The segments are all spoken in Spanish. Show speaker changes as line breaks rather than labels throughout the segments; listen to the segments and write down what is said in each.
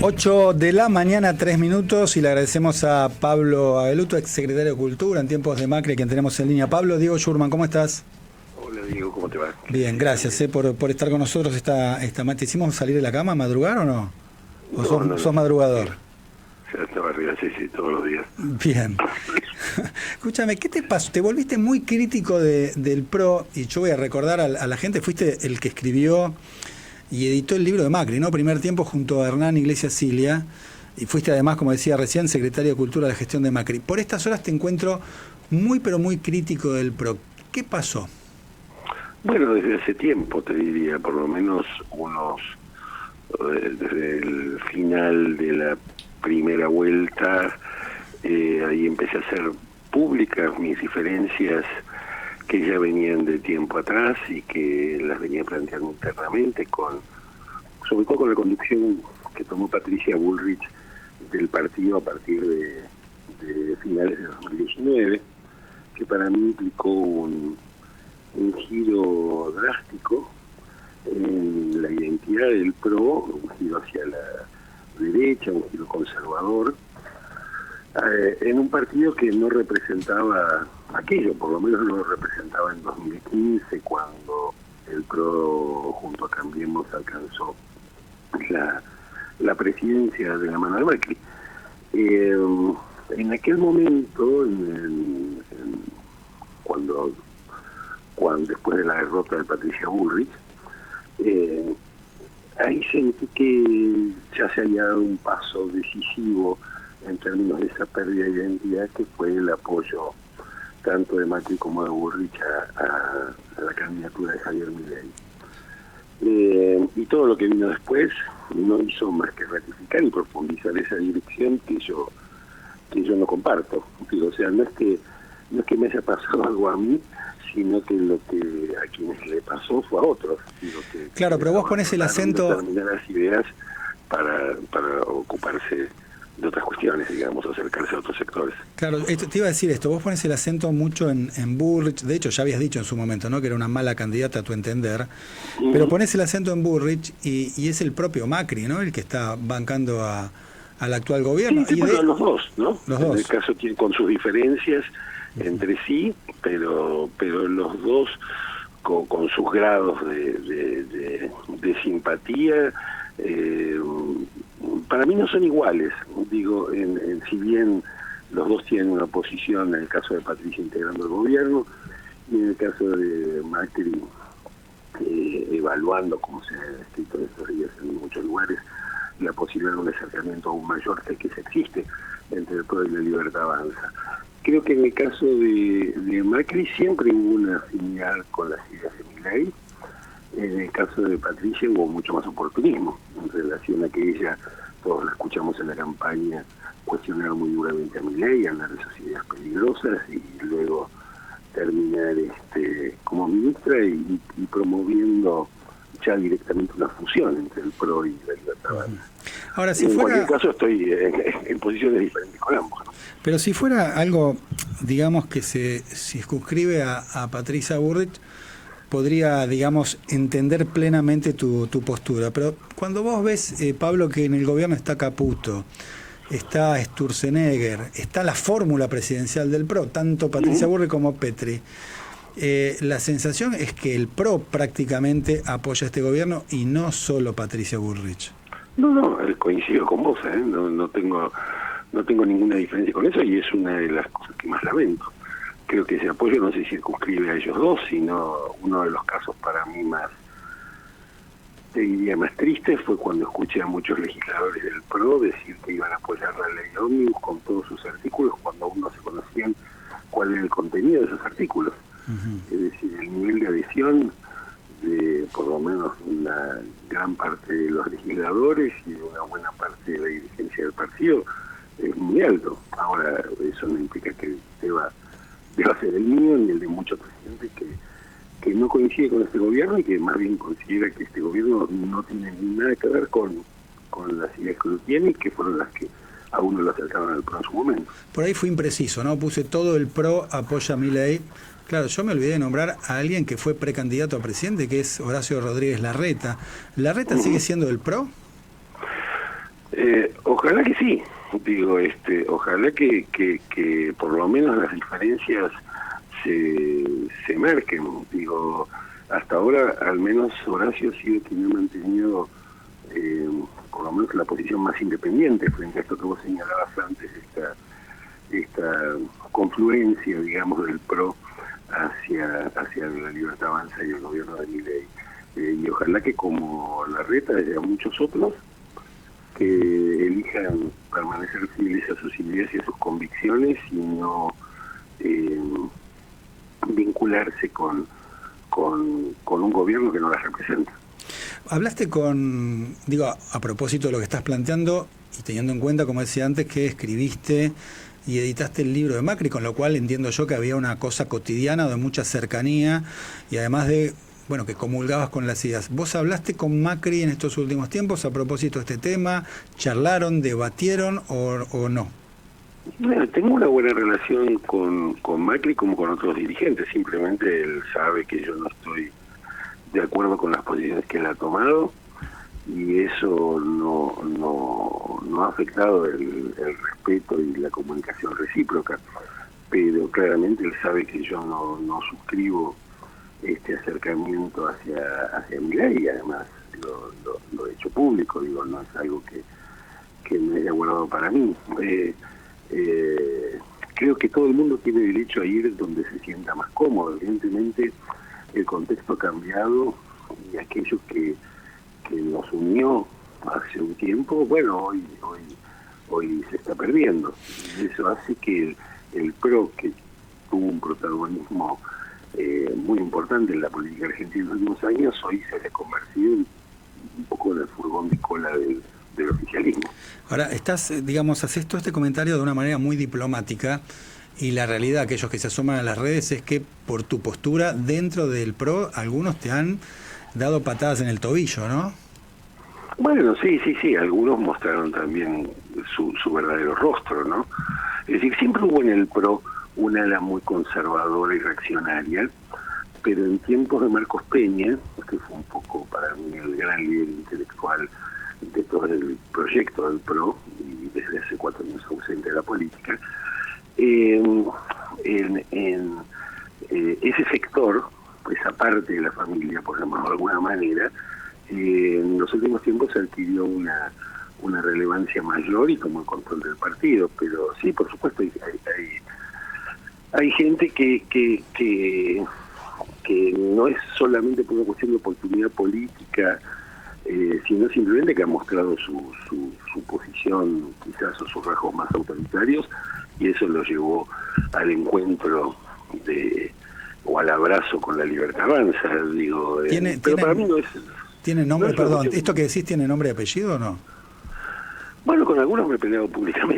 8 de la mañana, 3 minutos, y le agradecemos a Pablo Abeluto, ex secretario de Cultura en tiempos de Macri, a quien tenemos en línea. Pablo, Diego Schurman, ¿cómo estás?
Hola Diego, ¿cómo te va?
Bien, gracias por estar con nosotros esta ¿Te hicimos salir de la cama, madrugar o no? ¿O sos madrugador?
Ya estaba arriba, sí, todos los días.
Bien. Escúchame, ¿qué te pasó? Te volviste muy crítico del PRO, y yo voy a recordar a la gente, fuiste el que escribió y editó el libro de Macri, ¿no? Primer Tiempo, junto a Hernán Iglesias Cilia, y fuiste además, como decía recién, secretario de Cultura de la gestión de Macri. Por estas horas te encuentro muy, pero muy crítico del PRO. ¿Qué pasó?
Bueno, desde hace tiempo, te diría, por lo menos desde el final de la primera vuelta, ahí empecé a hacer públicas mis diferencias que ya venían de tiempo atrás y que las venía planteando internamente, sobre todo con la conducción que tomó Patricia Bullrich del partido a partir de finales de 2019, que para mí implicó un giro drástico en la identidad del PRO, un giro hacia la derecha, un giro conservador, en un partido que no representaba aquello, por lo menos no lo representaba en 2015, cuando el PRO junto a Cambiemos alcanzó la presidencia de la mano de Macri. En aquel momento, cuando después de la derrota de Patricia Bullrich, ahí sentí que ya se había dado un paso decisivo en términos de esa pérdida de identidad, que fue el apoyo tanto de Macri como de Bullrich a la candidatura de Javier Milei. Y todo lo que vino después no hizo más que ratificar y profundizar esa dirección que yo no comparto. Digo, o sea, no es que me haya pasado algo a mí, sino que lo que a quienes le pasó fue a otros. Digo,
claro, pero vos pones el acento...
determinadas ideas para ocuparse de otras cuestiones, digamos, acercarse a otros sectores.
Claro, te iba a decir esto, vos pones el acento mucho en Bullrich, de hecho ya habías dicho en su momento, ¿no?, que era una mala candidata a tu entender, pero pones el acento en Bullrich y es el propio Macri, ¿no?, el que está bancando al actual gobierno.
Sí, pero los dos, ¿no?
Los dos.
En el caso con sus diferencias entre sí, pero los dos con sus grados de simpatía, para mí no son iguales. Digo, si bien los dos tienen una posición, en el caso de Patricia integrando el gobierno, y en el caso de Macri evaluando, como se ha escrito estos días en muchos lugares, la posibilidad de un acercamiento aún mayor que el que se existe entre el PRO y la Libertad Avanza. Creo que en el caso de Macri siempre hubo una afinidad con las ideas de Milei. En el caso de Patricia hubo mucho más oportunismo en relación a que ella, todos la escuchamos en la campaña, cuestionar muy duramente a Milei, hablar de esas ideas peligrosas y luego terminar como ministra y promoviendo ya directamente una fusión entre el PRO y la Libertad Avanza.
Ahora,
en cualquier caso estoy en posiciones diferentes con ambos, ¿no?
Pero si fuera algo, digamos, que se circunscribe a Patricia Bullrich, podría, digamos, entender plenamente tu postura. Pero cuando vos ves, Pablo, que en el gobierno está Caputo, está Sturzenegger, está la fórmula presidencial del PRO, tanto Patricia Bullrich como Petri, la sensación es que el PRO prácticamente apoya este gobierno y no solo Patricia Bullrich.
No, coincido con vos, no tengo ninguna diferencia con eso, y es una de las cosas que más lamento. Creo que ese apoyo no se circunscribe a ellos dos, sino uno de los casos para mí más, te diría, más triste fue cuando escuché a muchos legisladores del PRO decir que iban a apoyar la ley ómnibus con todos sus artículos, cuando aún no se conocían cuál era el contenido de esos artículos. Es decir, el nivel de adhesión de por lo menos una gran parte de los legisladores y de una buena parte de la dirigencia del partido es muy alto. Ahora, eso no implica que deba ser el mío ni el de muchos presidentes que no coincide con este gobierno y que más bien considera que este gobierno no tiene nada que ver con las ideas que uno tiene, que fueron las que a uno lo acercaron al PRO en su momento.
Por ahí fue impreciso, ¿no? Puse todo el PRO apoya a Milei. Claro, yo me olvidé de nombrar a alguien que fue precandidato a presidente, que es Horacio Rodríguez Larreta. ¿Larreta sigue siendo del PRO?
Ojalá que sí, digo, ojalá que por lo menos las diferencias se marquen, digo, hasta ahora al menos Horacio ha sido quien ha mantenido por lo menos la posición más independiente frente a esto que vos señalabas antes, esta confluencia, digamos, del PRO hacia la Libertad Avanza y el gobierno de Milei. Y ojalá que como Larreta y a muchos otros que elijan permanecer fieles a sus ideas y a sus convicciones y no vincularse con un gobierno que no las representa.
Hablaste digo, a propósito de lo que estás planteando y teniendo en cuenta, como decía antes, que escribiste y editaste el libro de Macri, con lo cual entiendo yo que había una cosa cotidiana de mucha cercanía y además de, bueno, que comulgabas con las ideas. ¿Vos hablaste con Macri en estos últimos tiempos a propósito de este tema? ¿Charlaron, debatieron o no?
Bueno, tengo una buena relación con Macri como con otros dirigentes, simplemente él sabe que yo no estoy de acuerdo con las posiciones que él ha tomado y eso no ha afectado el respeto y la comunicación recíproca, pero claramente él sabe que yo no suscribo este acercamiento hacia Milei y además lo he hecho público, digo, no es algo que me haya guardado para mí. Creo que todo el mundo tiene derecho a ir donde se sienta más cómodo. Evidentemente el contexto ha cambiado y aquello que nos unió hace un tiempo, bueno, hoy se está perdiendo. Y eso hace que el PRO, que tuvo un protagonismo muy importante en la política argentina en los últimos años, hoy se ha convertido un poco en el furgón de cola del oficialismo.
Ahora, digamos, haces todo este comentario de una manera muy diplomática y la realidad, aquellos que se asoman a las redes, es que por tu postura dentro del PRO, algunos te han dado patadas en el tobillo, ¿no?
Bueno, sí, algunos mostraron también su verdadero rostro, ¿no? Es decir, siempre hubo en el PRO una ala muy conservadora y reaccionaria, pero en tiempos de Marcos Peña, que fue un poco para mí el gran líder intelectual de todo el proyecto del PRO, y desde hace 4 años ausente de la política, ese sector, esa parte de la familia, por llamarlo de alguna manera, en los últimos tiempos adquirió una relevancia mayor y tomó el control del partido, pero sí, por supuesto, hay gente que no es solamente por una cuestión de oportunidad política, sino simplemente que ha mostrado su posición, quizás, o sus rasgos más autoritarios, y eso lo llevó al encuentro o al abrazo con la Libertad Avanza, digo. Pero para mí no es...
¿Tiene nombre,
no
perdón,
cuestión...
esto que decís tiene nombre y apellido o no?
Con algunos me he peleado públicamente,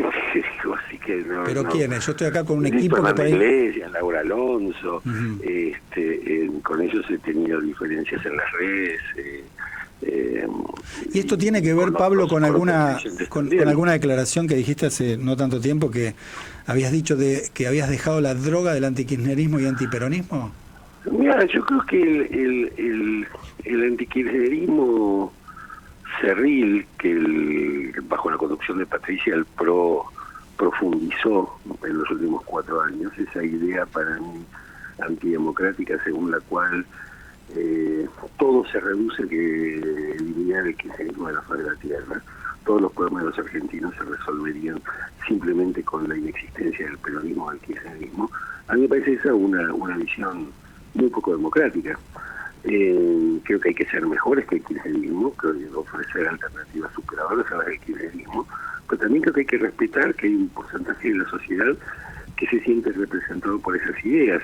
digo, así que no.
¿Pero quiénes? Yo estoy acá con un
Listo,
equipo que por ahí...
Iglesias, Laura Alonso, con ellos he tenido diferencias en las redes.
¿Y esto tiene que ver, Pablo, con alguna declaración que dijiste hace no tanto tiempo, que habías dicho que habías dejado la droga del antikirchnerismo y antiperonismo?
Mira, yo creo que el antikirchnerismo cerril, que bajo la conducción de Patricia el PRO profundizó en los últimos 4 años, esa idea para mí antidemocrática según la cual todo se reduce a que eliminar el kirchnerismo de la faz de la tierra, todos los problemas de los argentinos se resolverían simplemente con la inexistencia del peronismo o del kirchnerismo. A mí me parece esa una visión muy poco democrática. Creo que hay que ser mejores que el kirchnerismo, creo que hay que ofrecer alternativas superadoras a las del kirchnerismo, pero también creo que hay que respetar que hay un porcentaje de la sociedad que se siente representado por esas ideas.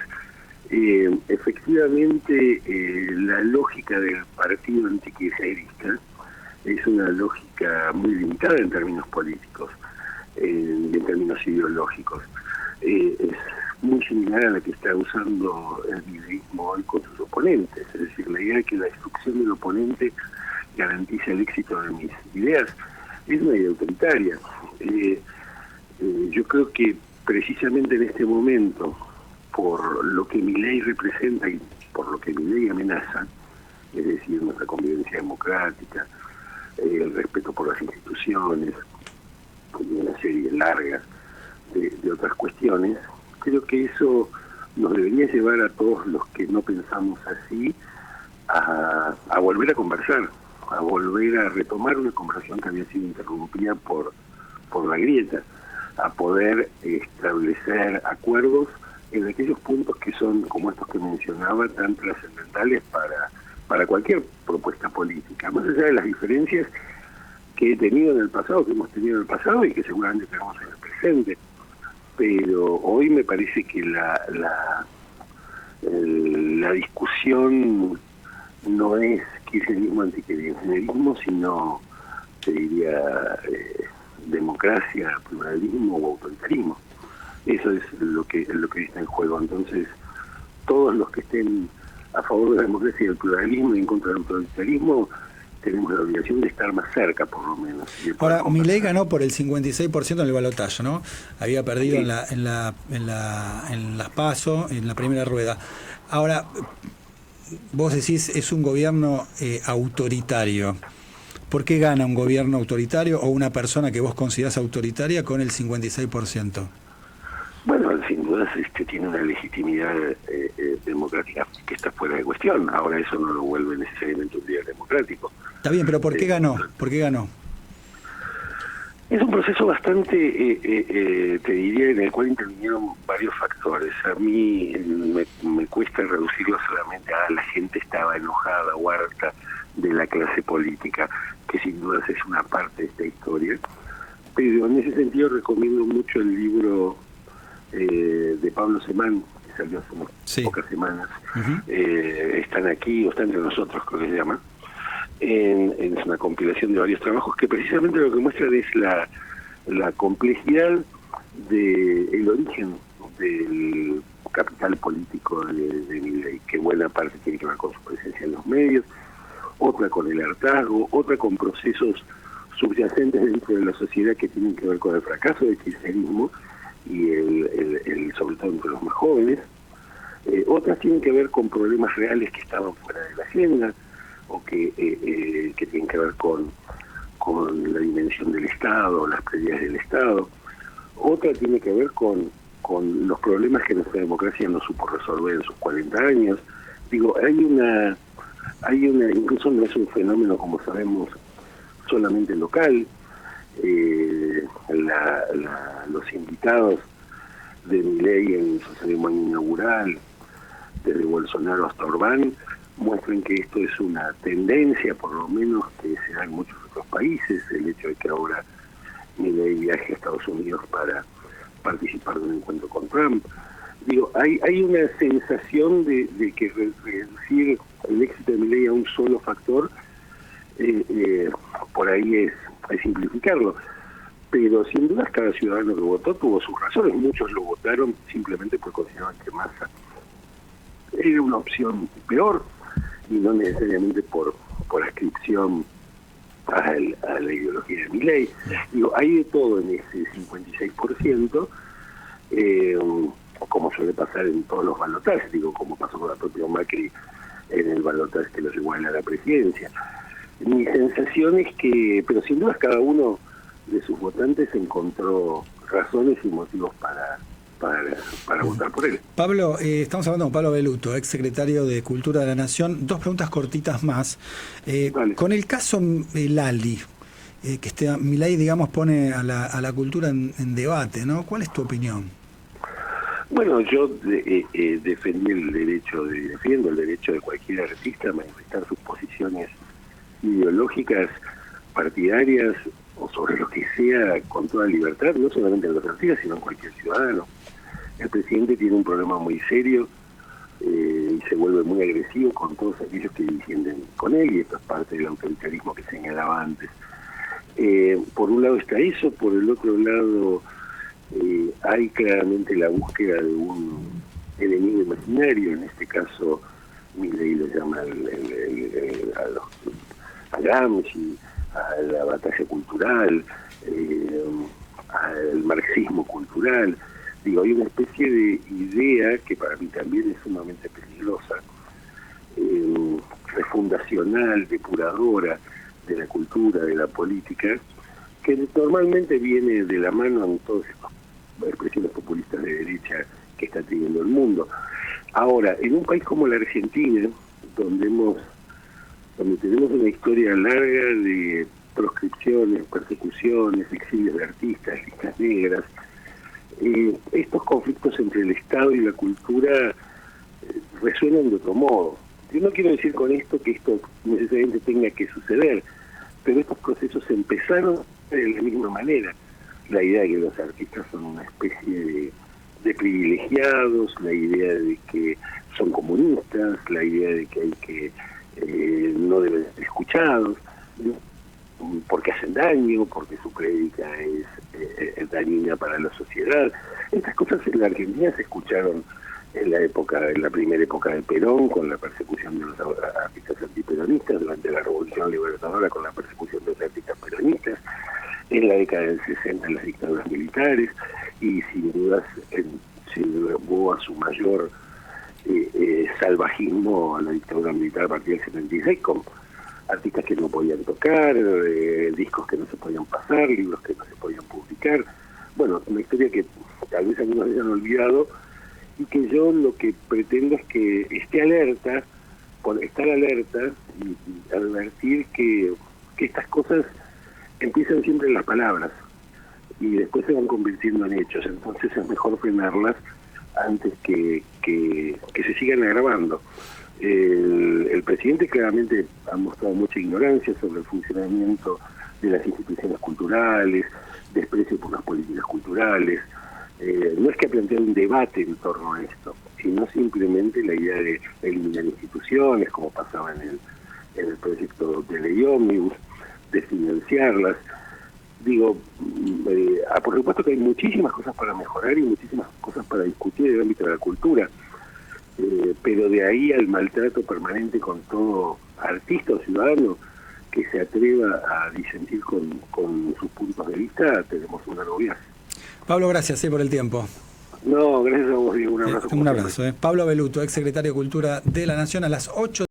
Efectivamente, la lógica del partido antikirchnerista es una lógica muy limitada en términos políticos y en términos ideológicos. Es muy similar a la que está usando el mileísmo hoy con sus oponentes, es decir, la idea de que la destrucción del oponente garantiza el éxito de mis ideas es una idea autoritaria. Yo creo que precisamente en este momento, por lo que Milei representa y por lo que Milei amenaza, es decir, nuestra convivencia democrática, el respeto por las instituciones, migraciones, y una serie larga de otras cuestiones. Creo que eso nos debería llevar a todos los que no pensamos así a volver a conversar, a volver a retomar una conversación que había sido interrumpida por la grieta, a poder establecer acuerdos en aquellos puntos que son, como estos que mencionaba, tan trascendentales para cualquier propuesta política, más allá de las diferencias que he tenido en el pasado, que hemos tenido en el pasado y que seguramente tenemos en el presente. Pero hoy me parece que la discusión no es kirchnerismo antikirchnerismo, sino, te diría, democracia, pluralismo o autoritarismo. Eso es lo que está en juego. Entonces, todos los que estén a favor de la democracia y el pluralismo y en contra del autoritarismo, tenemos la obligación de estar más cerca, por lo menos.
Ahora, Milei ganó por el 56% en el balotaje, ¿no? Había perdido
sí.
en las PASO, en la primera rueda. Ahora, vos decís, es un gobierno autoritario. ¿Por qué gana un gobierno autoritario o una persona que vos considerás autoritaria con el 56%?
Bueno, sin duda tiene una legitimidad democrática que está fuera de cuestión. Ahora eso no lo vuelve necesariamente un día democrático.
Está bien, pero ¿por qué ganó? ¿Por qué ganó?
Es un proceso bastante, te diría, en el cual intervinieron varios factores. A mí me cuesta reducirlo solamente a la gente estaba enojada o harta de la clase política, que sin duda es una parte de esta historia. Pero en ese sentido recomiendo mucho el libro de Pablo Semán, que salió hace unas pocas semanas. Están aquí, o están entre nosotros, creo que se llama. Es una compilación de varios trabajos que precisamente lo que muestran es la complejidad del origen del capital político de Milei, que buena parte tiene que ver con su presencia en los medios, otra con el hartazgo, otra con procesos subyacentes dentro de la sociedad que tienen que ver con el fracaso del kirchnerismo y el sobre todo entre los más jóvenes. Otras tienen que ver con problemas reales que estaban fuera de la agenda, o que tienen que ver con la dimensión del Estado, las prioridades del Estado. Otra tiene que ver con los problemas que nuestra democracia no supo resolver en sus 40 años. Digo, hay una incluso no es un fenómeno, como sabemos, solamente local. Los invitados de Milei en su ceremonia inaugural, desde Bolsonaro hasta Orbán, muestran que esto es una tendencia, por lo menos, que se da en muchos otros países. El hecho de que ahora Milei viaje a Estados Unidos para participar de un encuentro con Trump. Digo, hay una sensación de que reducir el éxito de Milei a un solo factor, por ahí es simplificarlo. Pero sin duda cada ciudadano que votó tuvo sus razones. Muchos lo votaron simplemente porque consideraban que Massa era una opción peor, y no necesariamente por ascripción a la ideología de Milei. Digo, hay de todo en ese 56%, como suele pasar en todos los balotajes, digo, como pasó con la propia Macri en el balotaje que lo llevó a la presidencia. Mi sensación es que, pero sin duda cada uno de sus votantes encontró razones y motivos para votar por él.
Pablo, estamos hablando con Pablo Belluto, ex secretario de Cultura de la Nación. Dos preguntas cortitas más.
Vale.
Con el caso Lali, que Milei, digamos, pone a la cultura en debate, ¿no? ¿Cuál es tu opinión?
Bueno, yo defiendo el derecho de cualquier artista a manifestar sus posiciones ideológicas, partidarias o sobre lo que sea, con toda libertad, no solamente en los artistas, sino en cualquier ciudadano. El presidente tiene un problema muy serio y se vuelve muy agresivo con todos aquellos que difienden con él, y esto es parte del autoritarismo que señalaba antes. Por un lado está eso, por el otro lado hay claramente la búsqueda de un enemigo imaginario. En este caso Milei lo llama a Gramsci, a la batalla cultural, al marxismo cultural. Digo, hay una especie de idea que para mí también es sumamente peligrosa, refundacional, depuradora de la cultura, de la política, que normalmente viene de la mano en todas estas expresiones populistas de derecha que está teniendo el mundo. Ahora, en un país como la Argentina, donde tenemos una historia larga de proscripciones, persecuciones, exilios de artistas, listas negras, estos conflictos entre el Estado y la cultura resuenan de otro modo. Yo no quiero decir con esto que esto necesariamente tenga que suceder, pero estos procesos empezaron de la misma manera. La idea de que los artistas son una especie de privilegiados, la idea de que son comunistas, la idea de que hay que no deben ser escuchados, porque hacen daño, porque su prédica es dañina para la sociedad. Estas cosas en la Argentina se escucharon en la primera época de Perón, con la persecución de los artistas antiperonistas, durante la Revolución Libertadora con la persecución de los artistas peronistas, en la década del 60 en las dictaduras militares, y sin dudas se llevó a su mayor salvajismo a la dictadura militar a partir del 76, con artistas que no podían tocar, discos que no se podían pasar, libros que no se podían publicar. Bueno, una historia que tal vez algunos hayan olvidado, y que yo lo que pretendo es que esté alerta, por estar alerta y advertir que estas cosas empiezan siempre en las palabras y después se van convirtiendo en hechos. Entonces es mejor frenarlas antes que se sigan agravando. El presidente claramente ha mostrado mucha ignorancia sobre el funcionamiento de las instituciones culturales, desprecio por las políticas culturales. No es que plantea un debate en torno a esto, sino simplemente la idea de eliminar instituciones, como pasaba en el proyecto de ley ómnibus, de financiarlas. Digo, por supuesto que hay muchísimas cosas para mejorar y muchísimas cosas para discutir en el ámbito de la cultura, pero de ahí al maltrato permanente con todo artista o ciudadano que se atreva a disentir con sus puntos de vista, tenemos una novedad.
Pablo, gracias por el tiempo.
No, gracias a vos, Diego. Un abrazo.
Un abrazo. Pablo Belluto, ex secretario de Cultura de la Nación, a las 8.